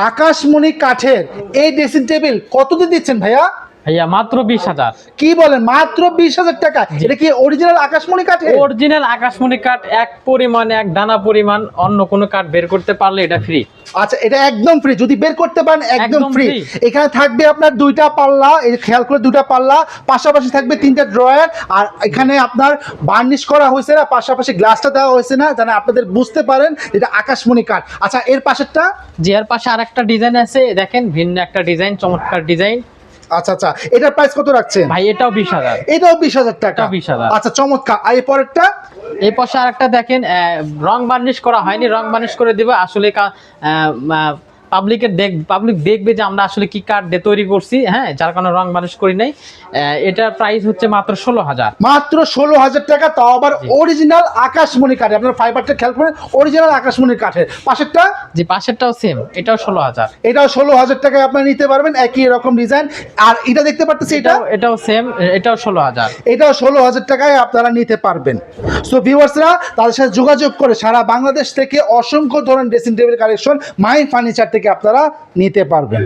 আকাশমণি কাঠের এই ড্রেসিং টেবিল কত দিয়ে দিচ্ছেন ভাইয়া? ভাইয়া মাত্র 20,000। কি বলেন, মাত্র 20,000 টাকা? এটা কি অরিজিনাল আকাশমণি কাঠের? অরিজিনাল আকাশমণি কাঠ, এক পরিমাণে এক দানা পরিমাণ অন্য কোনো কাঠ বের করতে পারলে এটা ফ্রি। আচ্ছা, এটা একদম ফ্রি, যদি বের করতে পারেন একদম ফ্রি। এখানে থাকবে আপনার দুইটা পাল্লা, এই খেয়াল করে দুইটা পাল্লা, পাশাপাশি থাকবে তিনটা ড্রয়ার, আর এখানে আপনার বার্নিশ করা হয়েছে না, পাশাপাশি গ্লাসটা দেওয়া হয়েছে না, যেন আপনাদের বুঝতে পারেন এটা আকাশমণি কাঠ। আচ্ছা, এর পাশেরটা? জি, এর পাশে আরেকটা ডিজাইন আছে, দেখেন ভিন্ন একটা ডিজাইন, চমৎকার ডিজাইন। আচ্ছা আচ্ছা, এটার প্রাইস কত রাখছেন ভাই এটাও 20,000। এটাও 20,000 টাকা? 20,000। আচ্ছা, চমৎকার। আর এই পরেরটা? এই পাশে আরেকটা দেখেন, রং বার্নিশ করা হয়নি, রং বার্নিশ করে দিবে। আসলে পাবলিক দেখবে যে আমরা আসলে কি কাঠ দিয়ে তৈরি করছি, হ্যাঁ, যার কারণে রং বার্নিশ করি নাই। এটার প্রাইস হচ্ছে মাত্র 16,000। মাত্র 16,000 টাকা, তাও আবার অরিজিনাল আকাশমণি কাঠের। আপনার ফাইবারটা খেয়াল করেন, অরিজিনাল আকাশমণি কাঠের। পাশেরটা? জি, পাশেরটাও সেম, এটাও 16,000। এটাও 16,000 টাকায় আপনারা নিতে পারবেন, একই রকম ডিজাইন। আর এটা দেখতে পাচ্ছেন, এটাও সেম, এটাও 16,000। এটাও 16,000 টাকায় আপনারা নিতে পারবেন। সো ভিউয়ার্সরা, তাদের সাথে যোগাযোগ করে সারা বাংলাদেশ থেকে অসংখ্য ধরনের ড্রেসিং টেবিল কালেকশন মাই ফার্নিচার থেকে আপনারা নিতে পারবেন।